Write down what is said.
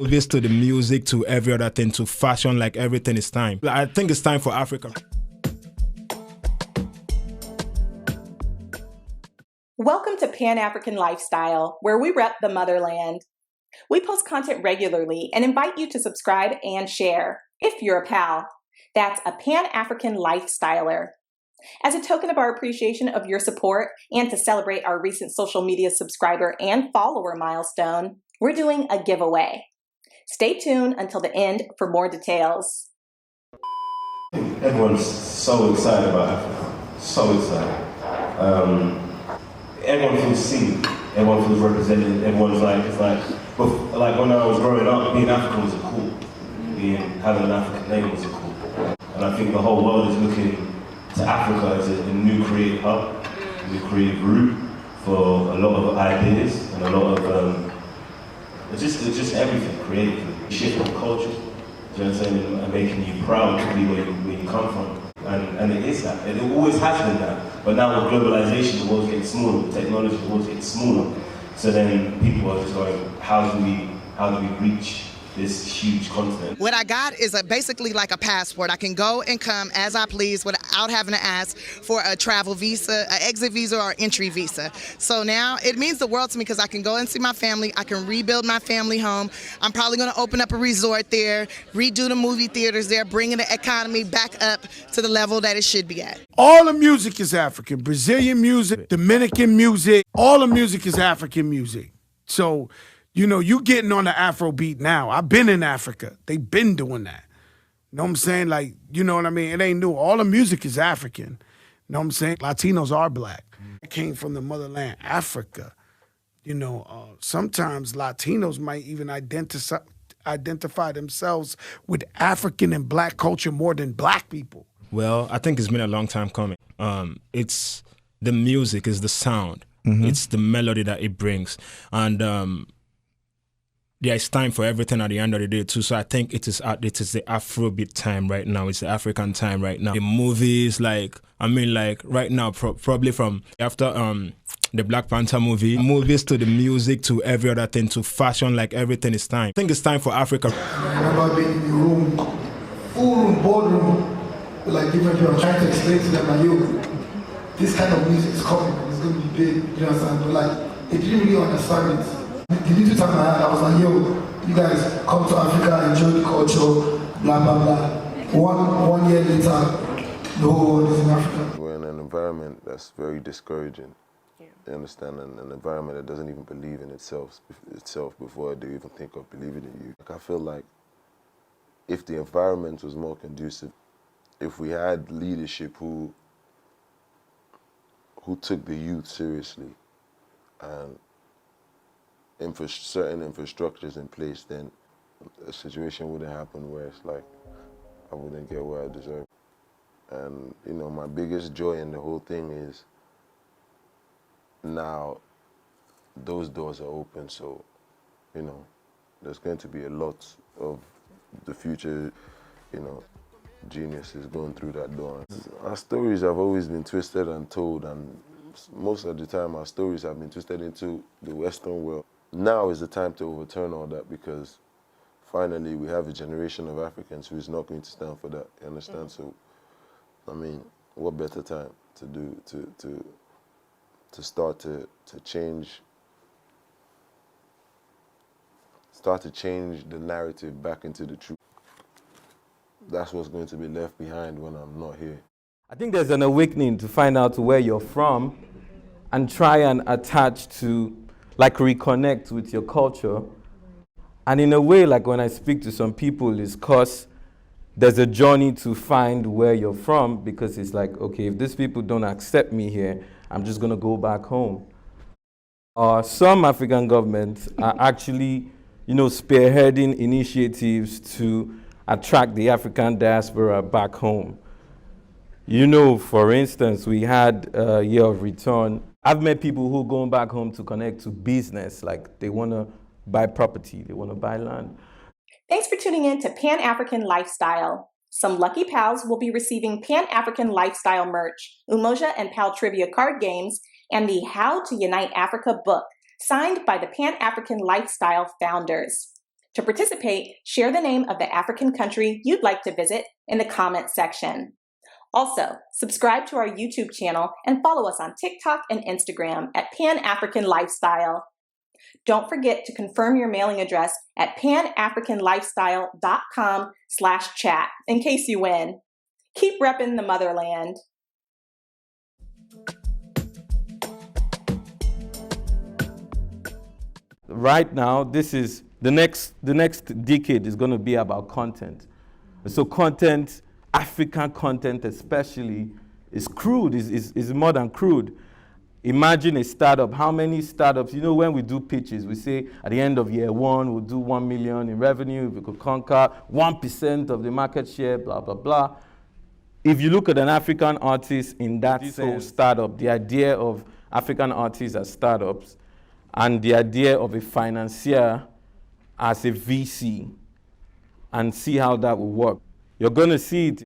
Movies to the music to every other thing to fashion, like everything is time. I think it's time for Africa. Welcome to Pan-African Lifestyle, where we rep the motherland. We post content regularly and invite you to subscribe and share, if you're a pal. That's a Pan-African Lifestyler. As a token of our appreciation of your support and to celebrate our recent social media subscriber and follower milestone, we're doing a giveaway. Stay tuned until the end for more details. Everyone's so excited about Africa, so excited. Everyone feels seen, everyone feels represented, everyone's like, it's like when I was growing up, being African was cool. Having an African name was cool. And I think the whole world is looking to Africa as a new creative hub, a new creative route for a lot of ideas and a lot of, it's just everything, creatively. Shifting culture, do you know what I'm saying, and making you proud to be where you come from. And it is that, it always has been that. But now with globalization, the world's getting smaller, with technology, the world's getting smaller. So then people are just going, how do we reach this huge continent? What I got is basically like a passport. I can go and come as I please without having to ask for a travel visa, an exit visa, or entry visa. So now it means the world to me because I can go and see my family. I can rebuild my family home. I'm probably going to open up a resort there, redo the movie theaters there, bringing the economy back up to the level that it should be at. All the music is African. Brazilian music, Dominican music, all the music is African music. So, you know, you getting on the Afro beat now. I've been in Africa. They've been doing that. You know what I'm saying? Like, you know what I mean? It ain't new. All the music is African. You know what I'm saying? Latinos are black. I came from the motherland, Africa. You know, sometimes Latinos might even identify themselves with African and black culture more than black people. Well, I think it's been a long time coming. It's the music, it's the sound, it's the melody that it brings. And yeah, it's time for everything at the end of the day too. So I think it is the Afrobeat time right now. It's the African time right now. The movies, right now, probably from after the Black Panther movie, movies to the music to every other thing to fashion, like everything is time. I think it's time for Africa. I remember being in the room, full room, boardroom, with like different people. I'm trying to explain to them like, yo, this kind of music is coming and it's going to be big. You understand? But like, they didn't really understand it. The little time I had, I was like, yo, you guys come to Africa, enjoy the culture, blah, blah, blah. One year later, the whole world is in Africa. We're in an environment that's very discouraging. Yeah. You understand? And an environment that doesn't even believe in itself before they even think of believing in you. Like, I feel like if the environment was more conducive, if we had leadership who took the youth seriously and certain infrastructures in place, then a situation wouldn't happen where it's like I wouldn't get what I deserve. And you know, my biggest joy in the whole thing is now those doors are open, so you know, there's going to be a lot of the future, you know, geniuses going through that door. Our stories have always been twisted and told, and most of the time our stories have been twisted into the Western world. Now is the time to overturn all that, because finally we have a generation of Africans who is not going to stand for that, you understand? So, I mean, what better time to do, to start to change the narrative back into the truth. That's what's going to be left behind when I'm not here. I think there's an awakening to find out where you're from and try and attach to, like, reconnect with your culture. And in a way, like when I speak to some people, it's because there's a journey to find where you're from, because it's like, okay, if these people don't accept me here, I'm just gonna go back home. Some African governments are actually, you know, spearheading initiatives to attract the African diaspora back home. You know, for instance, we had a year of return. I've met people who are going back home to connect to business, like they want to buy property, they want to buy land. Thanks for tuning in to Pan-African Lifestyle. Some lucky pals will be receiving Pan-African Lifestyle merch, Umoja and Pal Trivia card games, and the How to Unite Africa book, signed by the Pan-African Lifestyle founders. To participate, share the name of the African country you'd like to visit in the comments section. Also, subscribe to our YouTube channel and follow us on TikTok and Instagram at Pan African Lifestyle. Don't forget to confirm your mailing address at panafricanlifestyle.com/chat in case you win. Keep repping the motherland. Right now, this is the next decade is going to be about content. So content, African content especially, is crude, is more than crude. Imagine a startup. How many startups, you know, when we do pitches, we say at the end of year one, we'll do 1 million in revenue, if we could conquer 1% of the market share, blah, blah, blah. If you look at an African artist in that whole startup, the idea of African artists as startups, and the idea of a financier as a VC, and see how that will work. You're going to see it